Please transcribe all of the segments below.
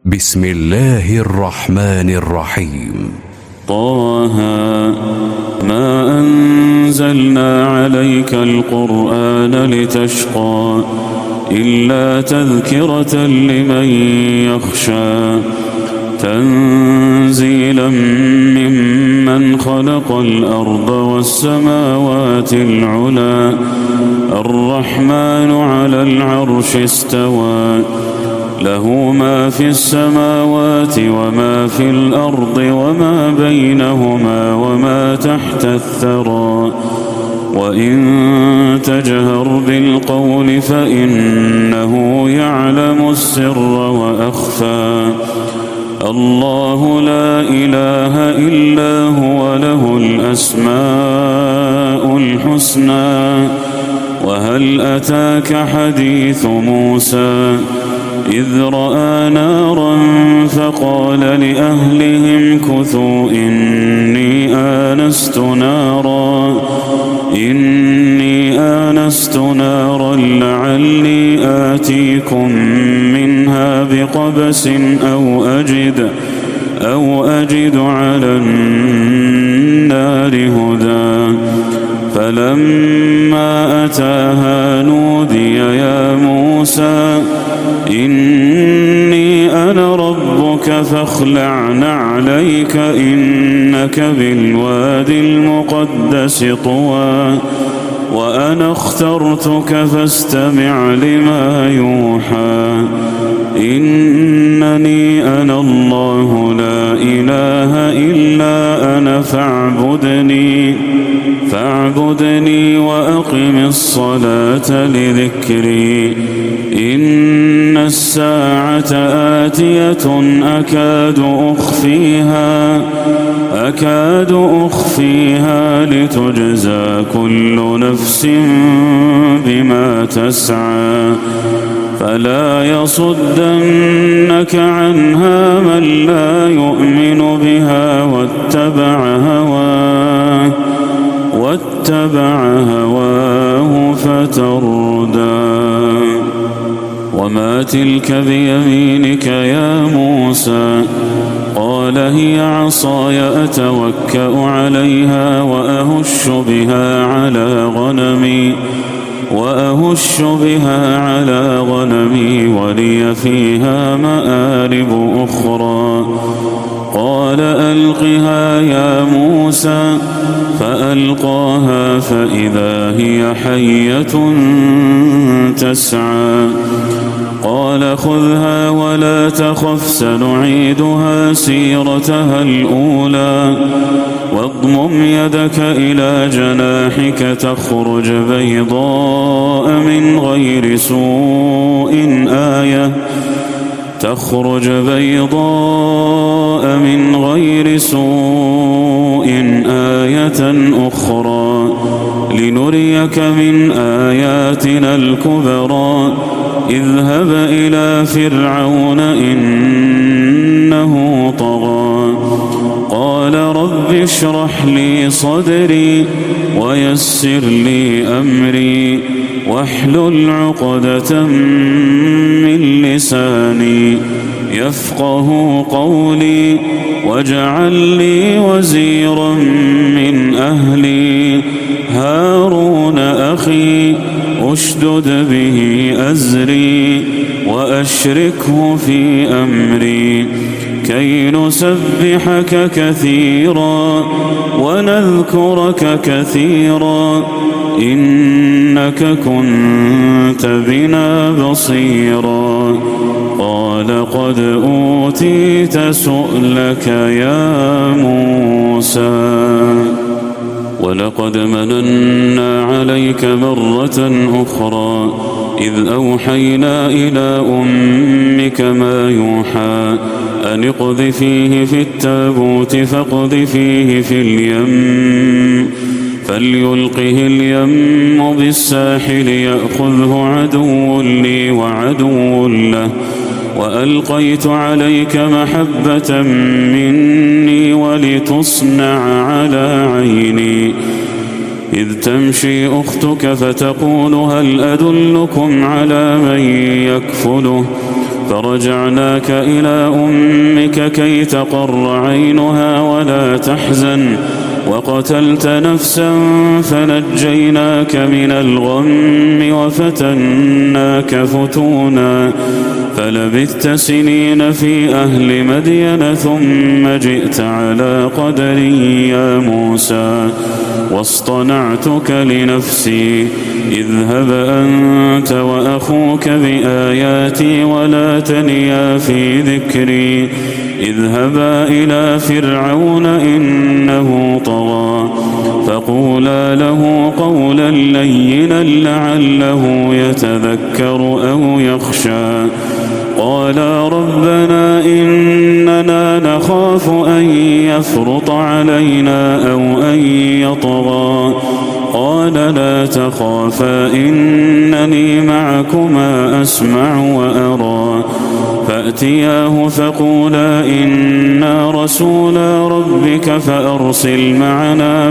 بسم الله الرحمن الرحيم. طه ما أنزلنا عليك القرآن لتشقى إلا تذكرة لمن يخشى تنزيلا ممن خلق الأرض والسماوات العلى الرحمن على العرش استوى له ما في السماوات وما في الأرض وما بينهما وما تحت الثرى وإن تجهر بالقول فإنه يعلم السر وأخفى الله لا إله إلا هو له الأسماء الحسنى وهل أتاك حديث موسى إذ رأى نارا فقال لأهلهم كثوا إني آنست نارا لعلي آتيكم منها بقبس أو أجد على النار هدى فلما أتاها نودي يا موسى إني أنا ربك فاخلع نعليك إنك بالوادي المقدس طوى وأنا اخترتك فاستمع لما يوحى إنني أنا الله لا إله إلا أنا فاعبدني وأقم الصلاة لذكري إن الساعة آتية أكاد أخفيها لتجزى كل نفس بما تسعى فلا يصدنك عنها من لا يؤمن بها واتبع هواه فتردى وما تلك بيمينك يا موسى قال هي عصاي أتوكأ عليها وأهش بها على غنمي ولي فيها مآرب أخرى قال ألقها يا موسى فألقاها فإذا هي حية تسعى قال خذها ولا تخف سنعيدها سيرتها الأولى واضمم يدك إلى جناحك تخرج بيضاء من غير سوء آية أخرى لنريك من آياتنا الكبرى اذهب إلى فرعون إنه طغى قال رب اشرح لي صدري ويسر لي أمري واحلل عقدة من لساني يفقه قولي واجعل لي وزيرا من أهلي هارون أخي أشدد به أزري وأشركه في أمري كي نسبحك كثيرا ونذكرك كثيرا إنك كنت بنا بصيرا قال قد أوتيت سؤلك يا موسى ولقد مننا عليك مرة أخرى إذ أوحينا إلى أمك ما يوحى أن اقذفيه في التابوت فاقذفيه في اليم فليلقه اليم بالساحل يأخذه عدو لي وعدو له وألقيت عليك محبة مني ولتصنع على عيني إذ تمشي أختك فتقول هل أدلكم على من يكفله فرجعناك إلى أمك كي تقر عينها ولا تحزن وقتلت نفسا فنجيناك من الغم وفتناك فتونا فلبثت سنين في أهل مدين ثم جئت على قدر يا موسى واصطنعتك لنفسي اذهب أنت وأخوك بآياتي ولا تنيا في ذكري اذهبا إلى فرعون إنه طغى فقولا له قولا لينا لعله يتذكر أو يخشى قالا ربنا إننا نخاف أن يفرط علينا أو أن يطغى قال لا تخافا إنني معكما أسمع وأرى فأتياه فقولا إنا رسولا ربك فأرسل معنا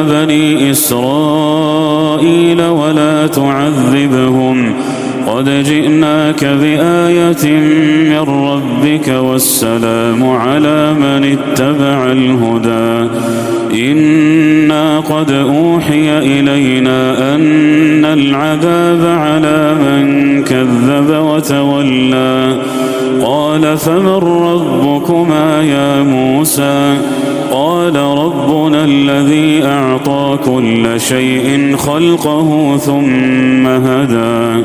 بني إسرائيل ولا تعذبهم قد جئناك بآية من ربك والسلام على من اتبع الهدى إنا قد أوحي إلينا أن العذاب على من كذب وتولى قال فمن ربكما يا موسى قال ربنا الذي أعطى كل شيء خلقه ثم هدى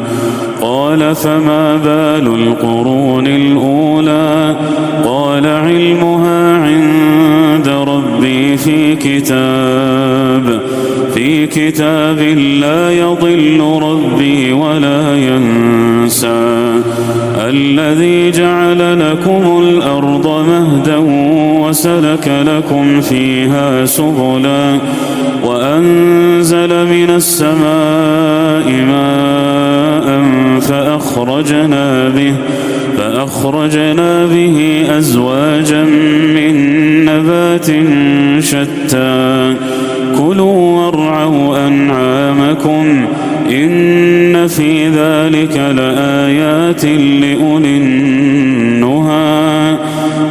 قال فما بال القرون الأولى قال علمها عند ربي في كتاب لا يضل ربي ولا ينسى الذي جعل لكم الأرض مهدا وسلك لكم فيها سبلا وأنزل من السماء ماء فأخرجنا به أزواجا من نبات شتى كلوا وارعوا أنعامكم إن في ذلك لآيات لأولي النهى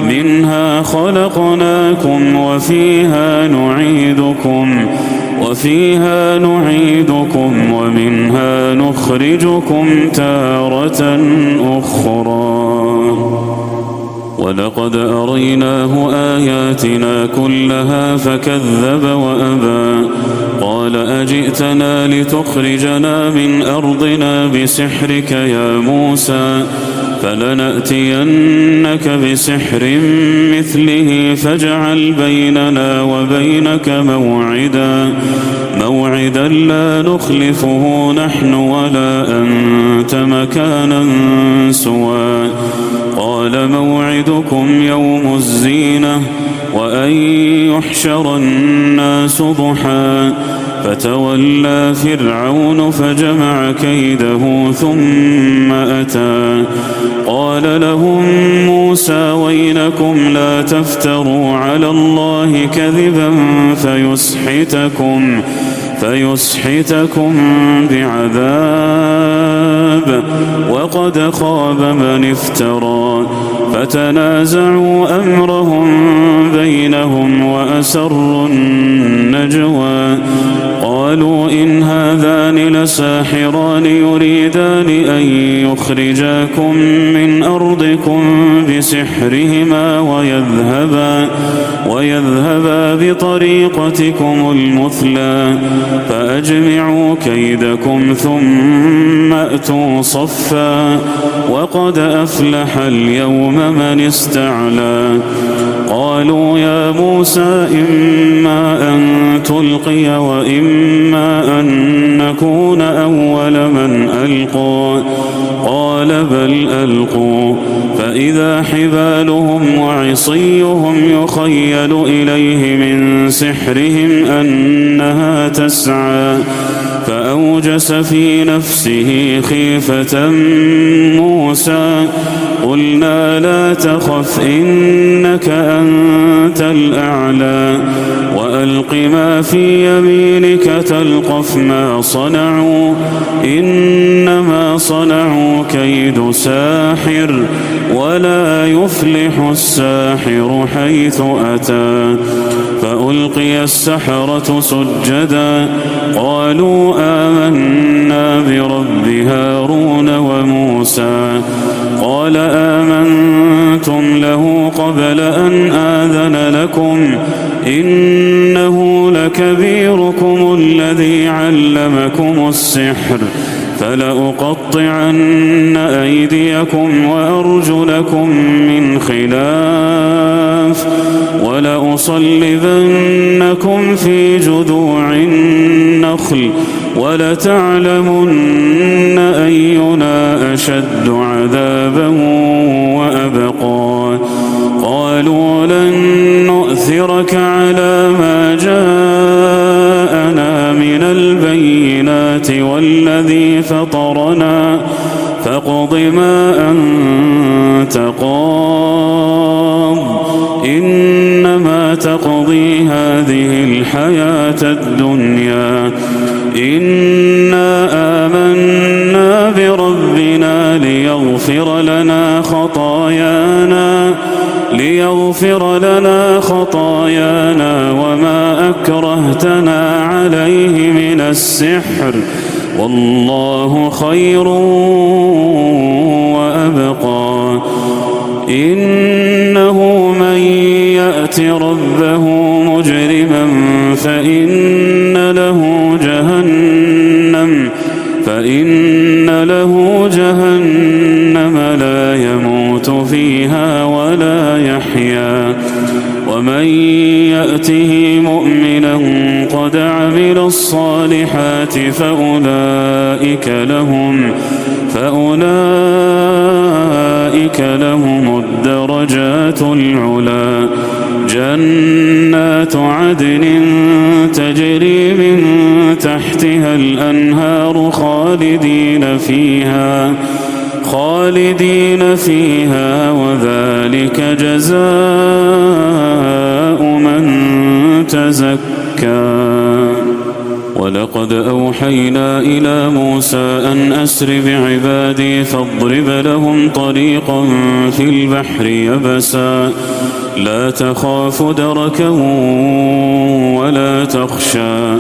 منها خلقناكم وفيها نعيدكم ومنها نخرجكم تارة أخرى ولقد أريناه آياتنا كلها فكذب وأبى قال أجئتنا لتخرجنا من أرضنا بسحرك يا موسى فلنأتينك بسحر مثله فاجعل بيننا وبينك موعدا لا نخلفه نحن ولا أنت مكانا سوى قال موعدكم يوم الزينة وأن يحشر الناس ضحى فتولى فرعون فجمع كيده ثم أتى قال لهم موسى ويلكم لا تفتروا على الله كذبا فيسحتكم بعذاب وقد خاب من افترى فتنازعوا أمرهم بينهم وأسروا النجوى قالوا إن هذان لساحران يريدان أن يخرجاكم من أرضكم بسحرهما ويذهبا بطريقتكم المثلى فأجمعوا كيدكم ثم أتوا صفا وقد أفلح اليوم من استعلى قالوا يا موسى إما أن تلقي وإما أن نكون أول من ألقى قال بل ألقوا فإذا حبالهم وعصيهم يخيل إليه من سحرهم أنها تسعى فأوجس في نفسه خيفة موسى قلنا لا تخف إنك أنت الأعلى وألق ما في يمينك تلقف ما صنعوا إنما صنعوا كيد ساحر ولا يفلح الساحر حيث أتى فألقي السحرة سجدا قالوا آمنا برب هارون وموسى قال آمنتم له قبل أن آذن لكم إنه لكبيركم الذي علمكم السحر فلأقطعن أيديكم وأرجلكم من خلاف ولأصلبنكم في جذوع النخل ولتعلمن أينا أشد عذابا وأبقى قالوا لن نؤثرك على ما جاءنا من البينات والذي فطرنا فاقض ما أنت قاض إنما تقضي هذه الحياة الدنيا إنا آمنا بربنا ليغفر لنا خطايانا وما أكرهتنا عليه من السحر والله خير وأبقى إنه من يأت ربه مجرما فإن له جهنم لا يموت فيها ولا يحيا ومن يأته مؤمنا قد عمل الصالحات فأولئك لهم الدرجات العلى جنات عدن تجري من تحتها الأنهار خالدين فيها وذلك جزاء من تزكى ولقد أوحينا إلى موسى أن أسر بعبادي فاضرب لهم طريقا في البحر يبسا لا تخاف دركا ولا تخشى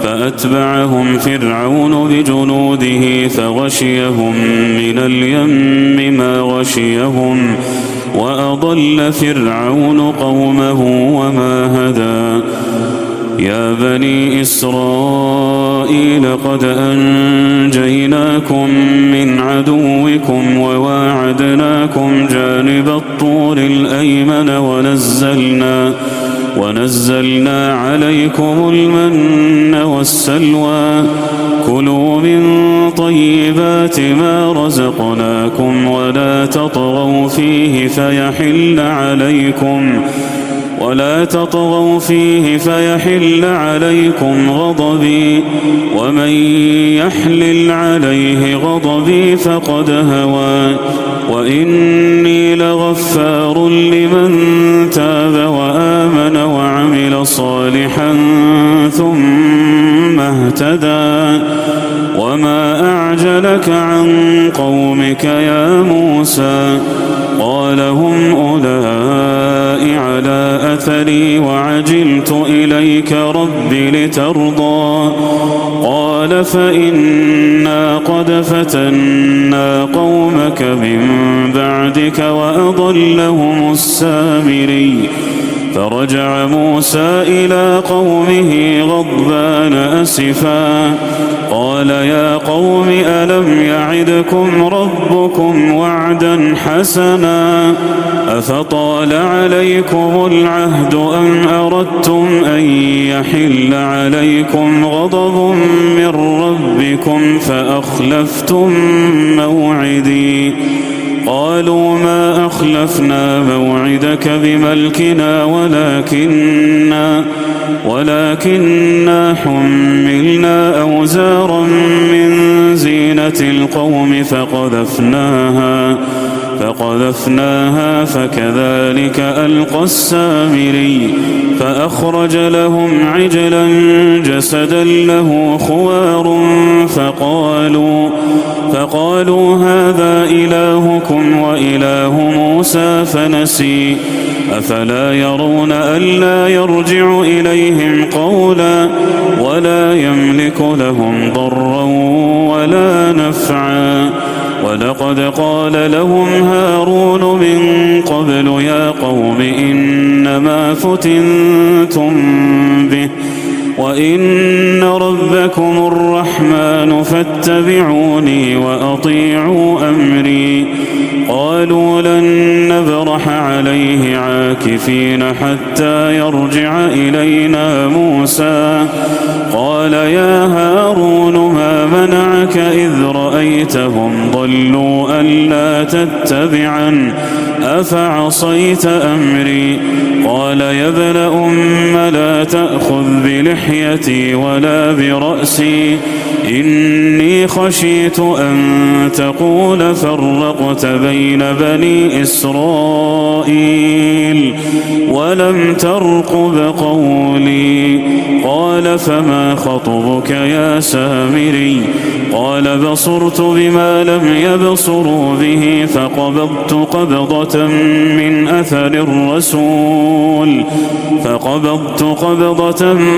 فأتبعهم فرعون بجنوده فغشيهم من اليم ما غشيهم وأضل فرعون قومه وما هدى يا بني إسرائيل قد أنجيناكم من عدوكم وواعدناكم جانب الطور الأيمن ونزلنا عليكم المن والسلوى كلوا من طيبات ما رزقناكم ولا تطغوا فيه فيحل عليكم غضبي ومن يحلل عليه غضبي فقد هوى وإني لغفار لمن تاب وآمن وعمل صالحا ثم اهتدى وما أعجلك عن قومك يا موسى قال هم أولئك على أثري وعجلت إليك رب لترضى قال فإنا قد فتنا قومك من بعدك وأضلهم السامري فرجع موسى إلى قومه غضبان أسفا قال يا قوم ألم يعدكم ربكم وعدا حسنا أفطال عليكم العهد أم أردتم أن يحل عليكم غضب من ربكم فأخلفتم موعدي قالوا ما أخلفنا موعدك بملكنا ولكننا حملنا أوزارا من زينة القوم فقذفناها فكذلك ألقى السامري فأخرج لهم عجلا جسدا له خوار فقالوا هذا إلهكم وإله موسى فنسي أفلا يرون ألا يرجع إليهم قولا ولا يملك لهم ضرا ولا نفعا ولقد قال لهم هارون من قبل يا قوم إنما فتنتم به وإن ربكم الرحمن فاتبعوني وأطيعوا أمري قالوا لن نبرح عليه عاكفين حتى يرجع إلينا موسى قال يا هارون ما منعك إذ رأيتهم ضلوا ألا تتبعن أفعصيت أمري قال يا ابن أم لا تأخذ بلحيتي ولا برأسي إني خشيت أن تقول فرقت بين بني إسرائيل ولم ترقب قولي قال فما خطبك يا سامري قال بصرت بما لم يبصروا به فقبضت قبضة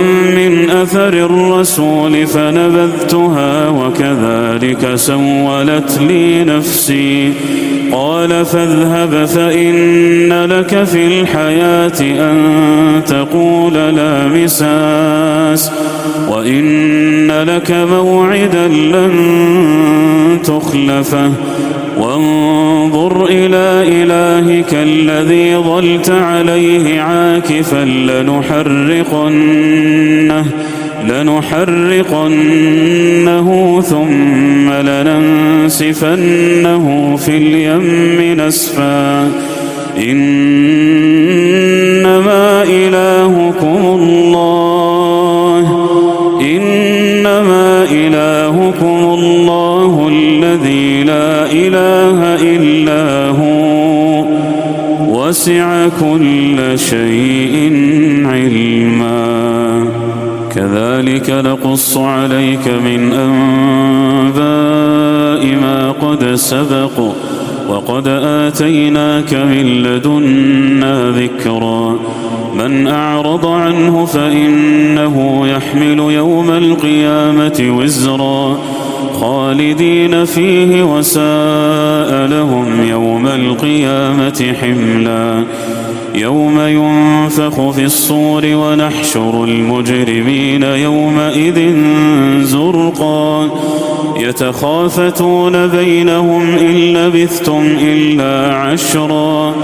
من أثر الرسول فنبذتها وكذلك سولت لي نفسي قال فاذهب فإن لك في الحياة أن تقول لا مساس وإن لك موعدا لن تخلفه وانظر إلى إلهك الذي ظلت عليه عاكفا لنحرقنه ثم لننسفنه في اليم نسفا إنما إلهكم الله الذي لا إله إلا هو وسع كل شيء علما كذلك نقص عليك من أنباء ما قد سبق وقد آتيناك من لدنا ذكرا من أعرض عنه فإنه يحمل يوم القيامة وزرا خالدين فيه وساء لهم يوم القيامة حملا يوم ينفخ في الصور ونحشر المجرمين يومئذ زرقا يتخافتون بينهم إن لبثتم إلا عشرا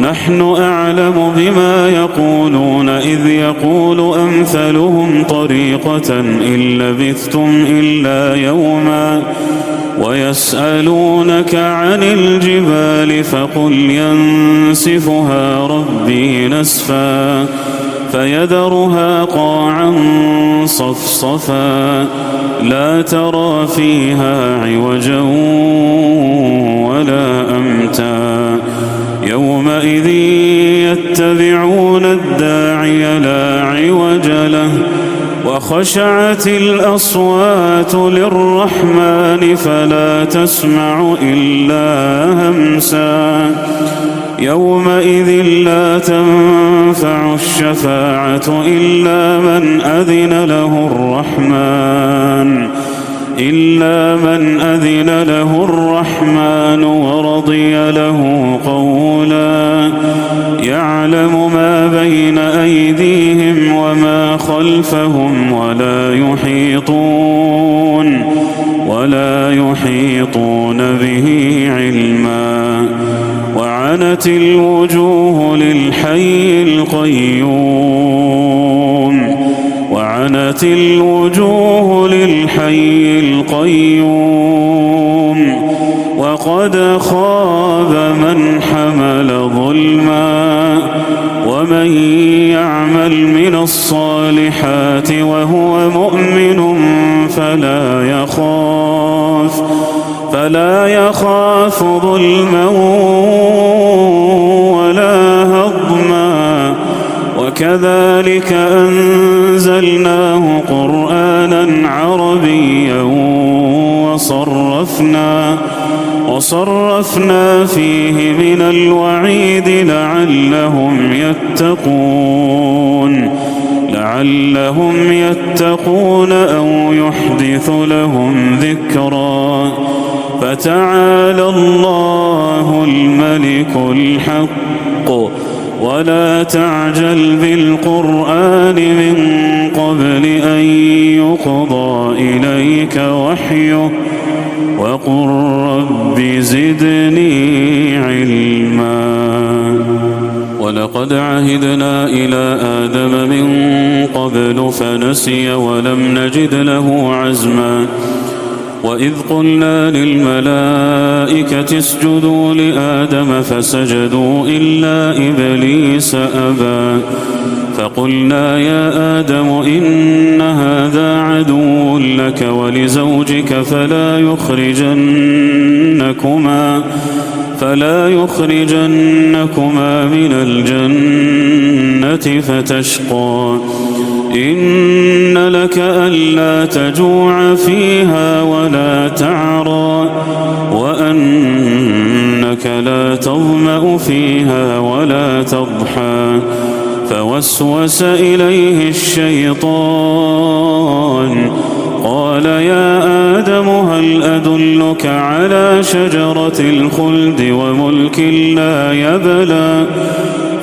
نحن أعلم بما يقولون إذ يقول أمثلهم طريقة إن لبثتم إلا يوما ويسألونك عن الجبال فقل ينسفها ربي نسفا فيذرها قاعا صفصفا لا ترى فيها عوجا ولا أمتا يومئذ يتبعون الداعي لا عوج له وخشعت الأصوات للرحمن فلا تسمع إلا همسا يومئذ لا تنفع الشفاعة إلا من أذن له الرحمن ورضي له قولا يعلم ما بين أيديهم وما خلفهم ولا يحيطون به علما وعنت الوجوه للحي القيوم وقد خاب من حمل ظلما ومن يعمل من الصالحات وهو مؤمن فلا يخاف ظلما ولا هضما. وكذلك أنزلناه قرآنا عربيا وصرفنا فيه من الوعيد لعلهم يتقون أو يحدث لهم ذكرا. فتعالى الله الملك الحق ولا تعجل بالقرآن من قبل أن يقضى إليك وحيه وقل رب زدني علما. ولقد عهدنا إلى آدم من قبل فنسي ولم نجد له عزما. وإذ قلنا للملائكة اسجدوا لآدم فسجدوا إلا إبليس أبى. فقلنا يا آدم إن هذا عدو لك ولزوجك فلا يخرجنكما من الجنة فتشقى. إن لك ألا تجوع فيها ولا تعرى وأنك لا تظمأ فيها ولا تضحى. فوسوس إليه الشيطان قال يا آدم هل أدلك على شجرة الخلد وملك لا يبلى.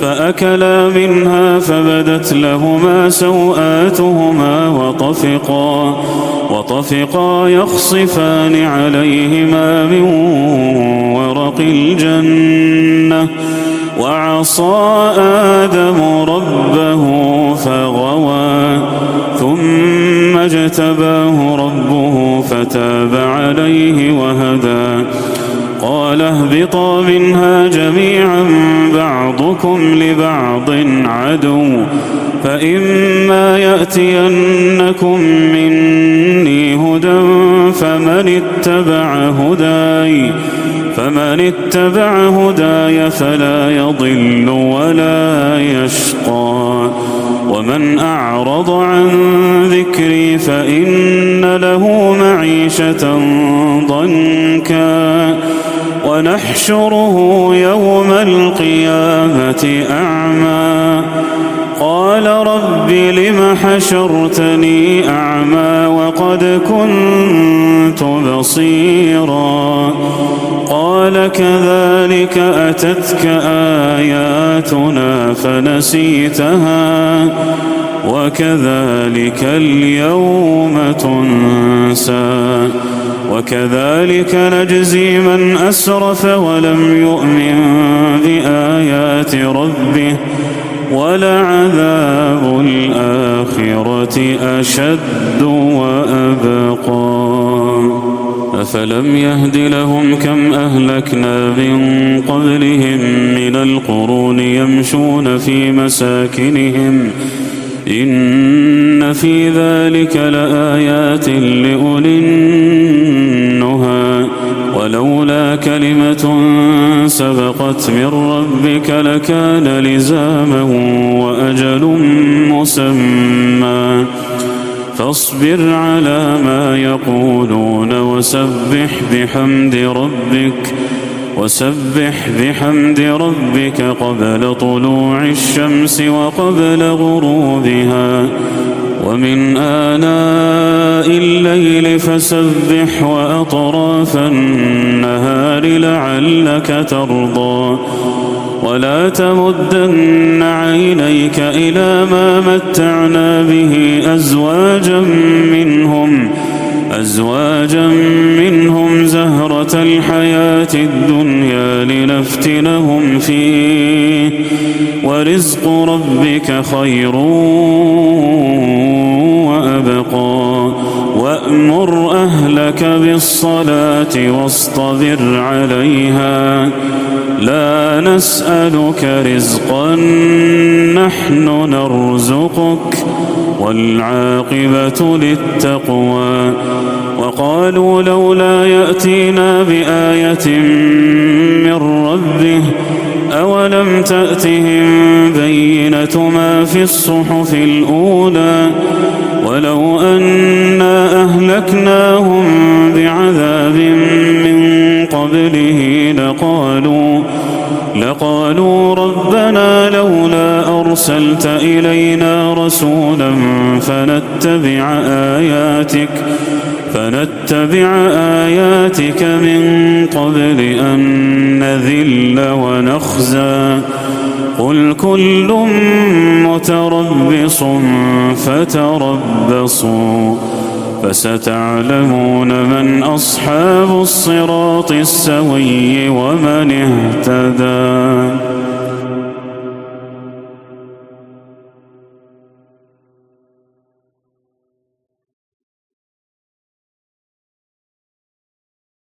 فأكلا منها فبدت لهما سوآتهما وطفقا يخصفان عليهما من ورق الجنة. وعصى آدم ربه فغوى ثم اجتباه ربه فتاب عليه وهدى. قال اهبطا منها جميعا بعضكم لبعض عدو فإما يأتينكم مني هدى فمن اتبع هداي فلا يضل ولا يشقى. ومن أعرض عن ذكري فإن له معيشة ضنكا ونحشره يوم القيامة أعمى. قال رب لم حشرتني أعمى وقد كنت بصيرا. قال كذلك أتتك آياتنا فنسيتها وكذلك اليوم تنسى. وكذلك نجزي من أسرف ولم يؤمن بآيات ربه ولعذاب الآخرة أشد وأبقى. أفلم يهد لهم كم أهلكنا من قبلهم من القرون يمشون في مساكنهم إن في ذلك لآيات لأولي النهى. ولولا كلمة سبقت من ربك لكان لزاما وأجل مسمى. فاصبر على ما يقولون وسبح بحمد ربك قبل طلوع الشمس وقبل غروبها ومن آناء الليل فسبح وأطراف النهار لعلك ترضى. ولا تمدن عينيك إلى ما متعنا به أزواجا منهم زهرة الحياة الدنيا لنفتنهم فيه ورزق ربك خير وأبقى. وأمر وأمر أهلك بالصلاة واصطبر عليها لا نسألك رزقا نحن نرزقك والعاقبة للتقوى وقالوا لولا يأتينا بآية من ربه أولم تأتهم بينة ما في الصحف الأولى ولو أنا أهلكناهم بعذاب من قبله لقالوا ربنا لولا أرسلت إلينا رسولا فنتبع آياتك من قبل أن نذل ونخزى قل كل متربص فتربصوا فستعلمون من أصحاب الصراط السوي ومن اهتدى.